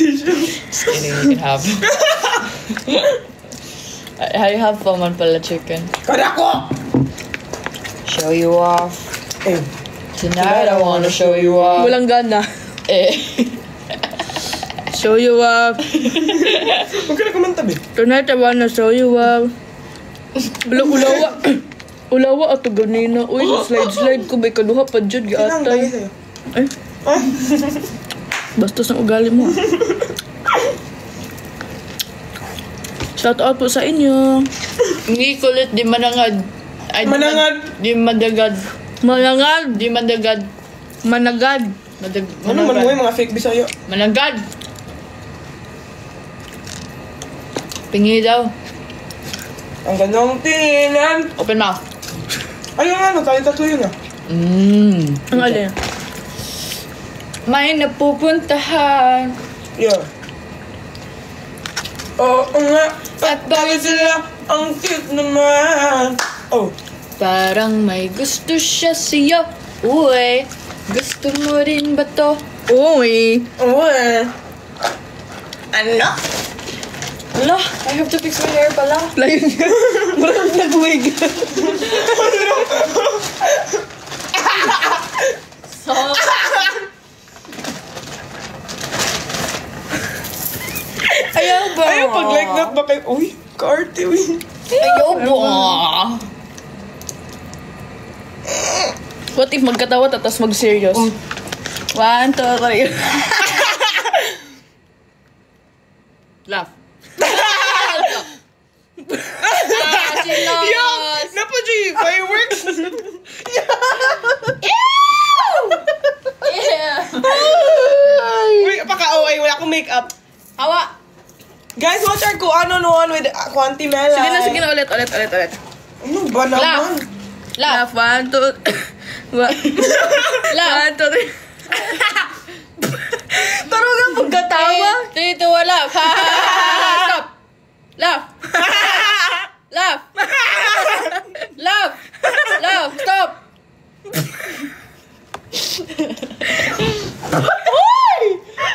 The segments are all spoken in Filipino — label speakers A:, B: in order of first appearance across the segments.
A: Just kidding, you can have. I have paman pala chicken.
B: Kada ko!
A: Show you off.
B: Eh.
A: Tonight I wanna show you off.
C: Walang gana.
A: Eh.
C: Show you up.
B: Huwag ka na kumantabi.
C: Tonight I wanna show you up. Ulawa. Ulawa ato ganina. Uy, slide ko. May kaduha pa dyan.
B: Kailangan tayo
C: Giatay.
B: sa'yo.
C: Ay. Bastos ng ugali mo. Shout out po sa inyo.
A: Hindi kulit, di manangad. Ay,
B: Manangad.
A: Di madagad.
C: Manangad.
A: Di madagad.
C: Managad.
B: Ano man mo yung mga fake bisayo?
A: Managad. Pingi daw.
B: Ang ganong tinginan.
A: Open mouth.
B: Ayun nga, tayo tatlo yun ah.
C: Ang alin.
A: May napupuntahan.
B: Yeah. Oo nga.
A: At bakit sila
B: Ang cute naman. Oh.
A: parang may gusto siya sa'yo. Uy, gusto mo rin ba to?
C: Uy.
B: Oo eh. Ano?
A: Ala, I have to fix my hair pala.
C: Layo niya. Parang nag-wig.
A: So, ayaw ba?
B: Ayaw pag like that ba kayo? Uy, ka-arte uy.
A: Ayaw ba?
C: What if magkatawa tapos mag-serious? 1, 2, 3.
A: Laugh. She lost.
B: Napa G, fireworks.
A: Yeah.
B: Uy, paka-OA, wala akong makeup.
A: Hawa.
B: Guys, watch our Kuano noon with Quanti Mela.
C: Sige na, ulit.
B: Ano ba naman?
A: Laugh.
C: 1, 2, 1.
A: Laugh.
C: 1, 2, 3. Tarugan pagkatawa.
A: 3, 2, 1, laugh. Ha, ha, ha, ha. Stop. Laugh. Laugh. Laugh. Laugh. Stop.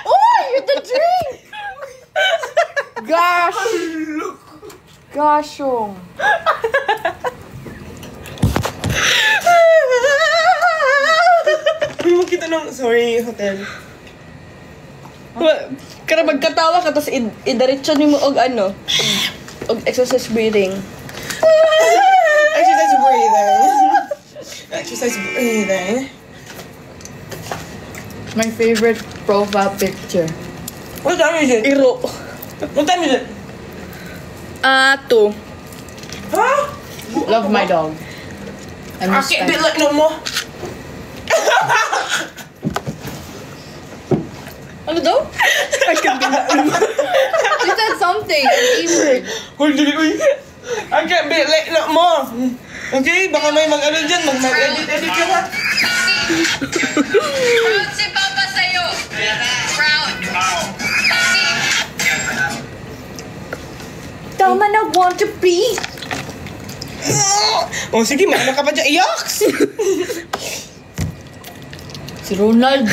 A: Oy, the drink. Gosh. Goshong.
B: Uy, makita ng, sorry, hotel.
C: Kaya magkatawa ka tapos idiretso ni mo og ano. Og exercise breathing.
B: Exercise breathing. Exercise breathing.
A: My favorite profile picture.
B: What time is it?
C: Iro.
B: What time is it?
C: 2.
B: Huh?
A: Love my dog. I miss
B: Akit,
A: them.
B: bit like no more.
A: Ano daw? She said something. An E-word.
B: Hold it, uy. I can't be late no more. Okay, baka may mag-ano dyan, mag-edit ka ha.
D: Proud si Papa sa'yo. Proud.
A: Tama na, want to be.
B: Oh, sige, maano ka pa dyan. Iyaks!
A: Si Ronald.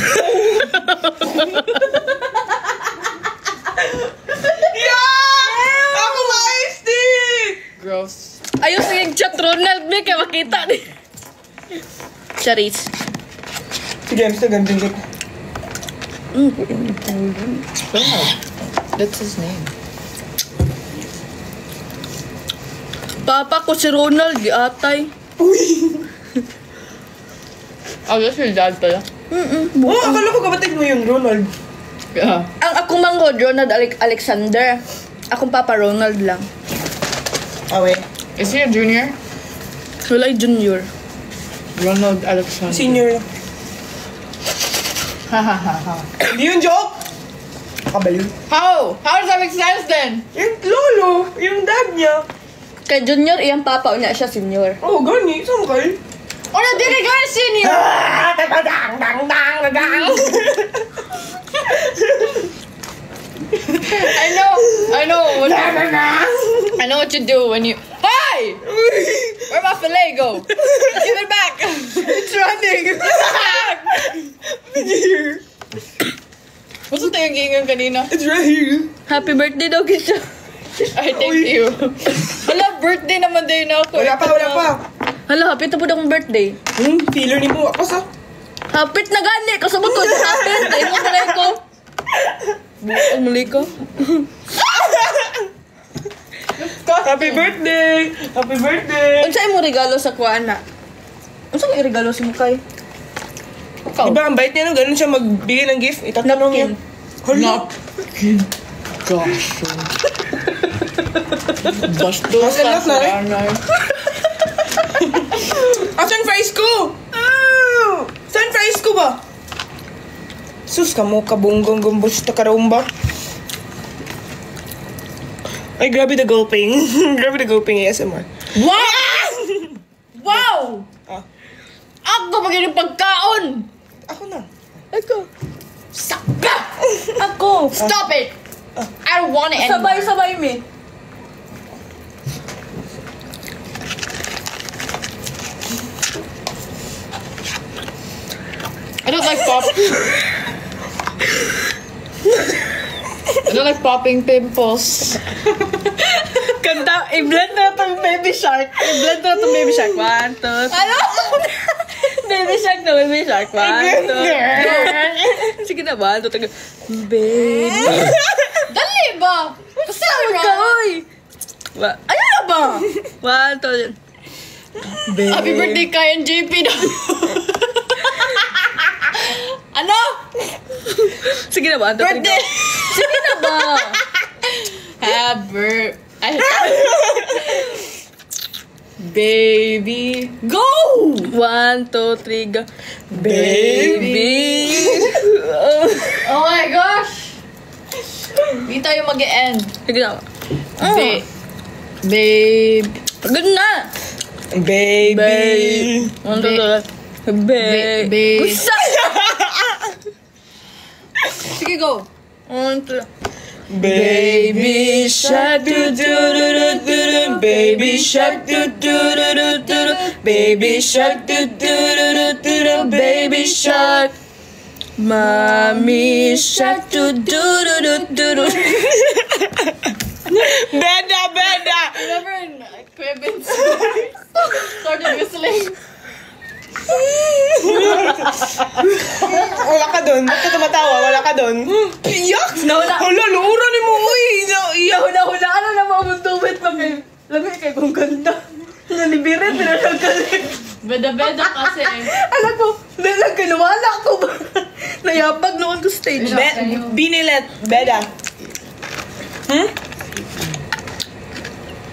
B: Yeah! Ako ma-ice tea!
A: Gross.
C: Ayos yung chat Ronald. May kaya makita ni. Charis.
B: Sige, I'm still gonna drink it.
A: That's his name.
C: Papa ko si Ronald. Giatay.
A: Oh, that's your dad pala.
B: Oh, akala ko kapatid mo yung Ronald.
A: Yeah.
C: Ang akong manggod, Ronald Alexander. Akong Papa Ronald lang.
B: Awe.
A: Is he a junior?
C: Walay junior.
A: Ronald Alexander.
B: Senior lang.
A: Ha ha ha ha.
B: Hindi yun joke? Kabaliw.
A: How? How does that make sense then?
B: Yung lolo, yung dad niya.
C: Kay junior, iyang papa. Unya siya senior.
B: Oh, gani. Saan kayo?
A: Oh, na dili ka na senior! I know what you do when you... Hey! Where my filet go? Give it back!
B: It's running. Here.
A: Basta tayo gingan kanina.
B: It's right here.
C: Happy birthday daw kita.
A: Ay, thank you. Hala, birthday naman din ako.
B: Wala pa.
C: Hala, hapit na po akong birthday.
B: Feeler ni mo. Ako sa...
C: Hapit na gani. Kasabot ko. Hapit. Ay mo malay ko. Bukan malay ko.
B: Happy birthday! Happy birthday!
C: Unsa mo regalo sa kuana? Unsa mo regalo sa mukay?
A: Ikaw.
B: Diba ang bait niya no? Ganun siya magbigay ng gift. Itatanong niya. Hala!
A: Gosh. Bastos
B: Masal
A: ka
B: na,
A: sa
B: eh.
A: anay.
B: Asan fries ko? Saan fries ko ba? Sus ka mo kabunggong gumbos ta karumba. Ay, grabe the gulping. Grabe the gulping ASMR.
A: Wow! Wow!
B: Ah,
A: Ako magiging pagkaon!
B: ako na.
C: Ako.
A: Saka!
C: Ako.
A: Stop it! I don't want it anymore.
C: Sabay-sabay mi.
A: I don't like pop. I don't like popping pimples.
C: Kanta, i-blend na itong baby shark. I-blend na itong baby shark. 1, 2, 3.
A: Ano?
C: Baby shark na baby shark. 1, 2, 3. Sige na, 1, 2, 3. Baby.
A: Dali ba? Kasi
C: Kaoy. Ayun na ba? 1, 2, 3.
A: Happy birthday kay JP daw. Ano?
C: Sige na, 1, 2, 3.
A: Birthday!
C: Sige na ba?
A: Baby. Go!
C: 1, 2, 3, go. Baby.
A: Oh my gosh! Hindi tayo mag-e-end.
C: Sige na.
A: Babe.
C: Good na.
B: Baby.
C: 1, 2, 3. Baby. Gusa.
A: Sige, go.
C: 1, 2,
B: Baby shark do do do do do do. Baby shark do do do do do do. Baby shark do do do do do do. Baby shark.
C: Mommy shark do do do do do do.
B: Beda.
A: Remember in Kuya Vince started whistling?
B: Wala ka dun. Ba't ka tumatawa? Wala ka dun. Iyak!
C: Nawala.
B: Hala, luura ni mo. Uy, iyak.
C: Hula-hulaan na naman ang tuwit na kay... Lami kay kung ganda. Nalibirin, pinagkagalit.
A: Beda-beda kasi.
C: Alam ko, lang kinuwala ko ba? Nayabag noon ko stage.
B: Binilet. Beda.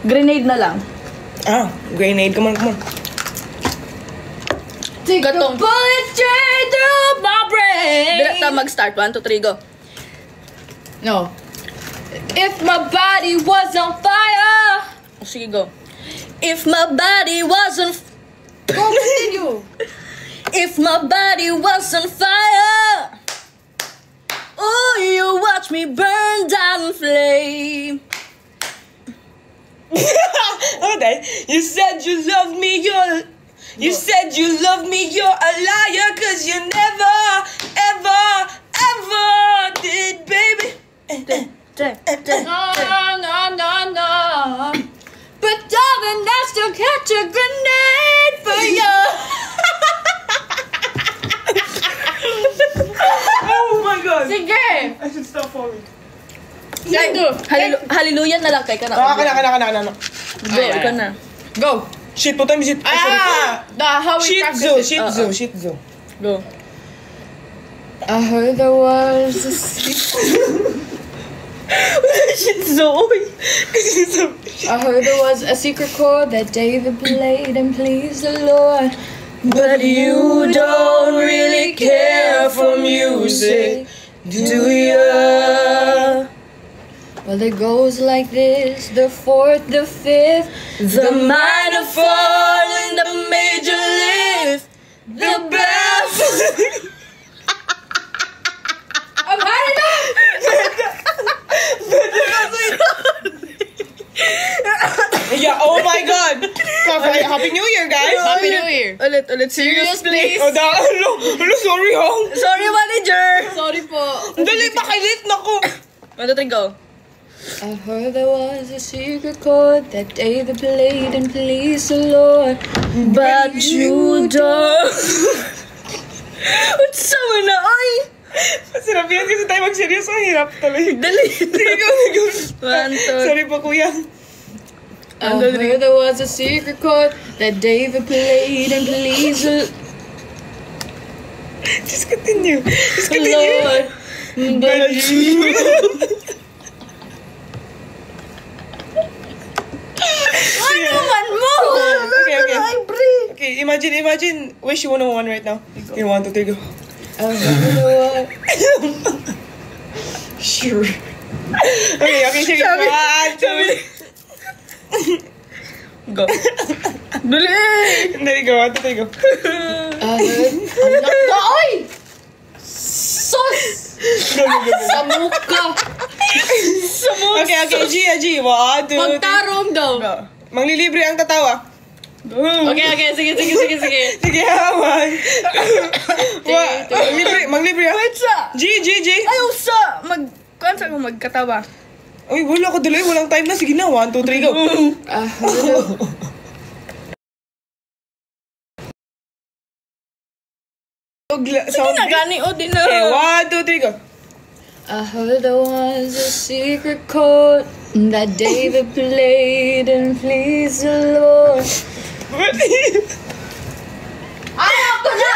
C: Grenade na lang.
B: Grenade. Come on.
C: Gatong.
A: Bullet straight through my brain.
C: Dila ta mag-start. 1, 2, 3, go.
A: No. If my body was on fire.
C: O, sige, go. If my body wasn't...
A: Go, continue.
C: If my body was on fire. Oh, you watch me burn down in flame.
B: Okay. You said you love me, you said you love me, you're a liar, 'cause you never, ever, ever did, baby.
A: No. But darling, I still catch a grenade for you.
B: Oh my God.
A: Sige.
B: I should stop falling.
A: Sige, go.
C: Hallelujah na lang kay ka na.
B: Kana.
C: Go, ikaw na.
A: Go.
B: Shit, po tayo, shit.
A: How we
B: Shih
A: practice it.
B: Shih Tzu.
C: Go.
A: I heard there was a I heard there was a secret chord that David played and pleased the Lord.
B: But you don't really care for music, do ya?
A: Well, it goes like this: the fourth, the fifth,
B: The minor fall and the major lift, the bass.
A: I've had enough.
B: Yeah, oh my God. Happy New Year, guys!
A: Happy New Year.
C: Ulit. Serious, please.
B: Oh, hello, sorry, ha?
C: Sorry, manager.
A: Sorry po.
B: Dali, pakilit na ko.
C: 1, 2, 3, go.
A: I heard there was a secret chord that David played and pleased the Lord.
C: But you don't. What's up na, oy?
B: Sinabihan kasi tayo mag-serious. Ang hirap talaga.
C: Dali.
B: Sige, go.
C: 1, 2,
B: Sorry po, kuya.
A: I heard there was a secret chord that David played and pleased the
B: Just continue.
A: Lord. But you...
C: Ano naman mo?
B: Okay. Okay, imagine, wish you 101 right now. Okay, 1, 2, 3, go.
A: I heard there was...
B: Sure. Okay, sige. 1, 2.
C: Go. Dali.
B: Dali, go. 1, 2, 3, go.
A: I heard... Anak ka, oy! Sus!
B: Go.
A: Sa mukha!
B: Okay, G. 1, 2, 3.
A: Pagtarong daw.
B: Go. Manglilibre ang tatawa.
A: Okay, sige.
B: Sige, hawan. Manglibre ang...
C: Wait sa.
B: G.
C: Ayaw sa. Kuan sa kung magkatawa.
B: Uy, wala ko dali. Walang time na. Sige na, 1, 2, 3, go.
A: I heard...
B: Sound
C: Gani o din na.
B: Okay, 1, 2, 3, go.
A: I heard there was a secret chord that David played and pleased the Lord. Ayaw ko na!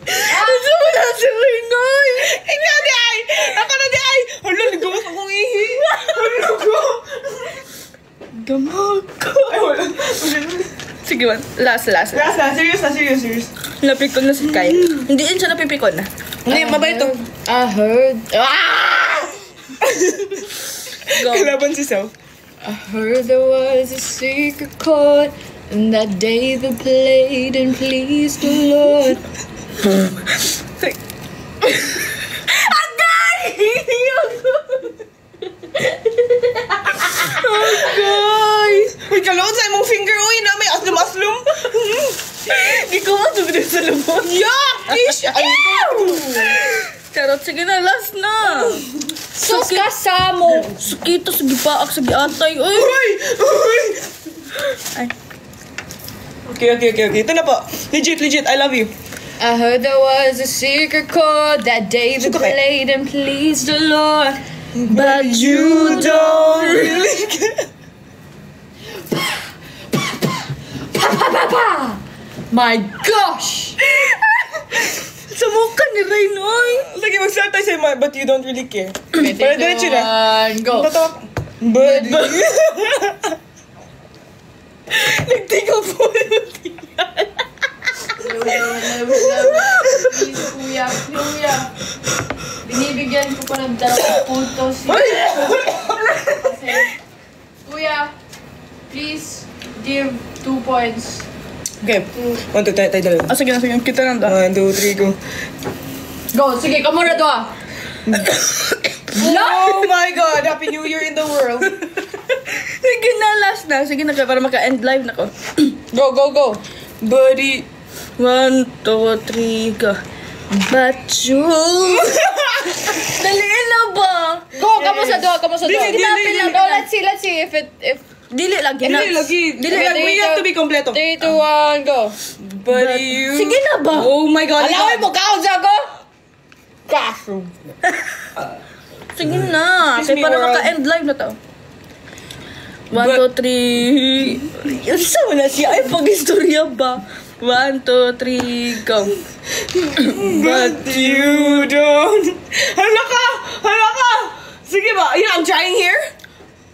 C: Gusto mo na si Ringoy.
B: Ikaw di ay! Ako na di ay! Hala, nagawas akong ihi. Hala ko.
C: Gamag ko.
B: Ay, wala.
C: Sige man. Last.
B: Last. Serious.
C: Napikon na si Kai. Hindi yun siya napipikon na.
B: Hindi, mabait to.
A: I heard...
C: Go.
B: Kalaban si Sao.
A: I heard there was a secret chord that David played and pleased the Lord.
B: Uy, kaloon sa imong finger. Uy, na may aslum-aslum.
C: Di ko matubig sa lumot.
B: Yuck! Ish!
C: Charot, sige na, last na.
A: Sus kasamo!
C: Sukito, sige paak, sige atay. Uy!
B: Uy!
C: Ay.
B: Okay. Ito na po. Legit. I love you.
A: I heard there was a secret chord that David
B: Suka kayo.
A: played and pleased the Lord.
C: But you don't.
B: really care.
A: My gosh!
C: Sa mukha ni Raynoy.
B: Sige, mag-start tayo sa'yo, but you don't really care. Para diretso na.
A: Go!
B: Tatawa. But...
C: Nagtigaw po.
A: Please, kuya. Binibigyan ko pa ng 2 puntos. Kuya, please give 2 points.
B: Okay. 1, 2, tayo dalawa.
C: Sige na, kita lang daw.
B: 1, 2, 3, go.
A: Go, sige, kamura to ah.
B: Oh my God! Happy New Year in the world.
C: Sige na, last na. Sige na, para maka-end live na ko.
B: Go. Buddy.
C: 1, 2, 3, go. But you... Daliin na ba?
A: Go, kamusta do?
B: Dili.
A: No, let's see if
C: Dili lagi na.
B: Dili lagi.
A: Okay,
B: We have to be kompleto.
A: 3, 2, 1, go.
B: Buddy, you...
C: Sige na ba?
B: Oh my God.
A: Alawin mo kaon sa ko? Kaso.
C: Sige na.
B: Kiss
C: Kaya
B: me,
C: para
B: world.
C: maka-end live na to. 1, 2, 3... Yung sa wala siya. Ay, pag-istorya ba? 1, 2, 3, go.
B: But you don't... Hala ka! Sige ba? I'm trying here.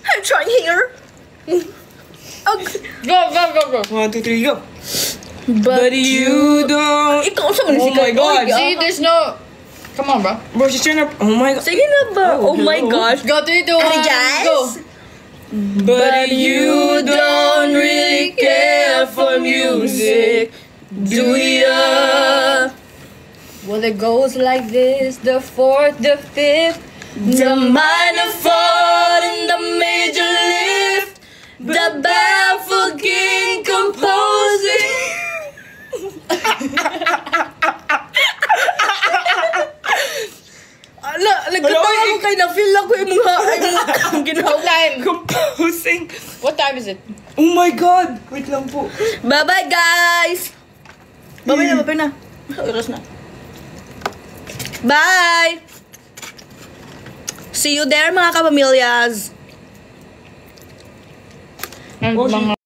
C: I'm trying here.
A: Go.
B: 1, 2, 3, go.
C: But
B: you don't...
C: Ikaw sa man
B: Oh
C: si
B: my God.
A: See, there's no... Come on, bro.
B: Bro, she's trying to... Oh my God.
C: Sige na ba? Oh my
B: hello.
C: gosh.
A: Go, 3, 2, 1,
C: Hi, guys.
A: go.
B: But you don't really care for music, do ya?
A: Well, it goes like this, the 4th, the 5th,
C: The minor fall and the major lift. The baffled king Nagkatawa ko kay na-feel ako yung mga ginawa.
A: What time?
B: Composing.
A: What time is it?
B: Oh my God! Wait lang po.
C: Bye-bye, guys! Bye-bye na. Oras na. Bye! See you there, mga kapamilyas!
A: Mga